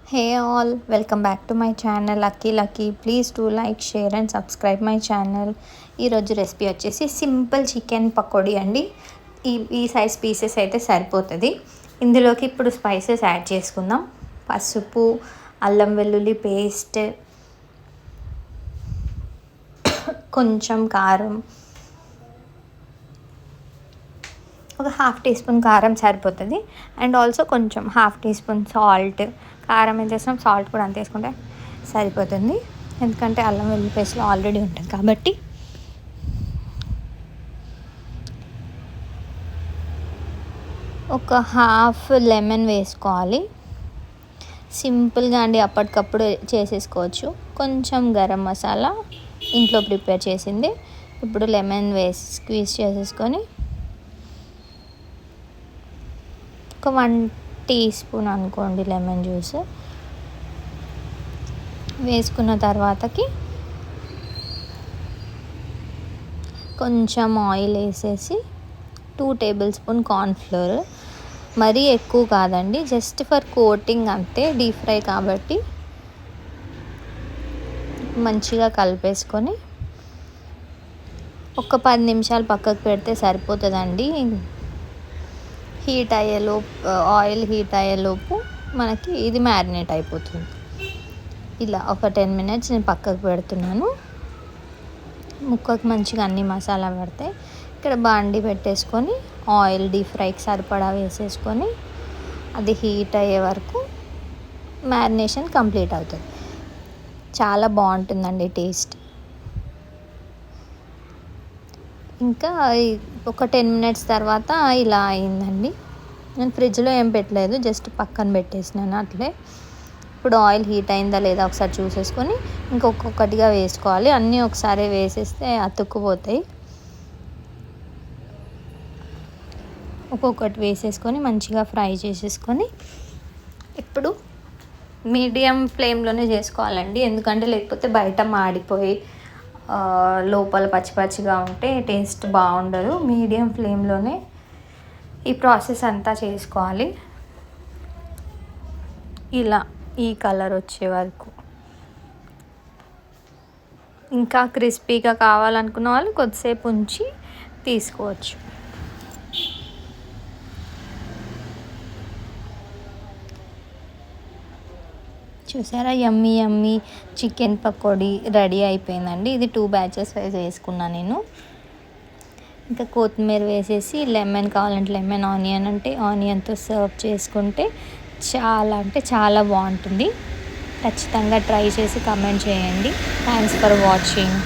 Hey all, welcome back to my channel Lucky. Please do like, share and subscribe my channel. ఈరోజు recipe వచ్చేసి simple chicken pakodi అండి. ఈ size pieces అయితే సరిపోతుంది. ఇందులోకి ఇప్పుడు స్పైసెస్ యాడ్ చేసుకుందాం. పసుపు, అల్లం వెల్లుల్లి పేస్ట్, కొంచెం కారం, ఒక హాఫ్ టీ స్పూన్ కారం సరిపోతుంది. అండ్ ఆల్సో కొంచెం హాఫ్ టీ స్పూన్ సాల్ట్. కారం ఏం చేసినాం, సాల్ట్ కూడా అంత వేసుకుంటే సరిపోతుంది. ఎందుకంటే అల్లం వెల్లుల్లి పేస్ట్లో ఆల్రెడీ ఉంటుంది కాబట్టి. ఒక హాఫ్ లెమన్ వేసుకోవాలి. సింపుల్గా అండి, అప్పటికప్పుడు చేసేసుకోవచ్చు. కొంచెం గరం మసాలా ఇంట్లో ప్రిపేర్ చేసింది. ఇప్పుడు లెమన్ వేసి స్క్వీజ్ చేసేసుకొని ఒక 1 టీ స్పూన్ అనుకోండి లెమన్ జ్యూస్ వేసుకున్న తర్వాతకి కొంచెం ఆయిల్ వేసేసి 2 టేబుల్ స్పూన్ కార్న్ఫ్లోర్. మరీ ఎక్కువ కాదండి, జస్ట్ ఫర్ కోటింగ్ అంతే, డీప్ ఫ్రై కాబట్టి. మంచిగా కలిపేసుకొని ఒక 10 నిమిషాలు పక్కకు పెడితే సరిపోతుందండి. ఆయిల్ హీట్ అయ్యేలోపు మనకి ఇది మ్యారినేట్ అయిపోతుంది. ఇలా ఒక 10 మినిట్స్ నేను పక్కకు పెడుతున్నాను. ముక్కకు మంచిగా అన్ని మసాలా పడతాయి. ఇక్కడ బాండి పెట్టేసుకొని ఆయిల్ డీప్ ఫ్రైకి సరిపడా వేసేసుకొని అది హీట్ అయ్యే వరకు మ్యారినేషన్ కంప్లీట్ అవుతుంది. చాలా బాగుంటుందండి టేస్ట్. ఇంకా ఒక 10 మినిట్స్ తర్వాత ఇలా అయిందండి. నేను ఫ్రిడ్జ్లో ఏం పెట్టలేదు, జస్ట్ పక్కన పెట్టేసినాను అట్లే. ఇప్పుడు ఆయిల్ హీట్ అయిందా లేదా ఒకసారి చూసేసుకొని ఇంకొకటిగా వేసుకోవాలి. అన్నీ ఒకసారి వేసేస్తే అతుక్కుపోతాయి. ఒక్కొక్కటి వేసేసుకొని మంచిగా ఫ్రై చేసేసుకొని ఇప్పుడు మీడియం ఫ్లేమ్లోనే చేసుకోవాలండి. ఎందుకంటే లేకపోతే బయట మాడిపోయి లోపల పచ్చిగా ఉంటే టేస్ట్ బాగుండదు. మీడియం ఫ్లేమ్లోనే ఈ ప్రాసెస్ అంతా చేసుకోవాలి. ఇలా ఈ కలర్ వచ్చే వరకు. ఇంకా క్రిస్పీగా కావాలనుకున్న వాళ్ళు కొద్దిసేపు ఉంచి తీసుకోవచ్చు. చూసారా, యమ్మీ చికెన్ పకోడీ రెడీ అయిపోయిందండి. ఇది 2 బ్యాచెస్ వైజ్ వేసుకున్నాను నేను. ఇంకా కొత్తిమీర వేసేసి లెమన్ కావాలంటే లెమన్, ఆనియన్ అంటే ఆనియన్తో సర్వ్ చేసుకుంటే చాలా అంటే చాలా బాగుంటుంది. ఖచ్చితంగా ట్రై చేసి కమెంట్ చేయండి. Thanks for watching.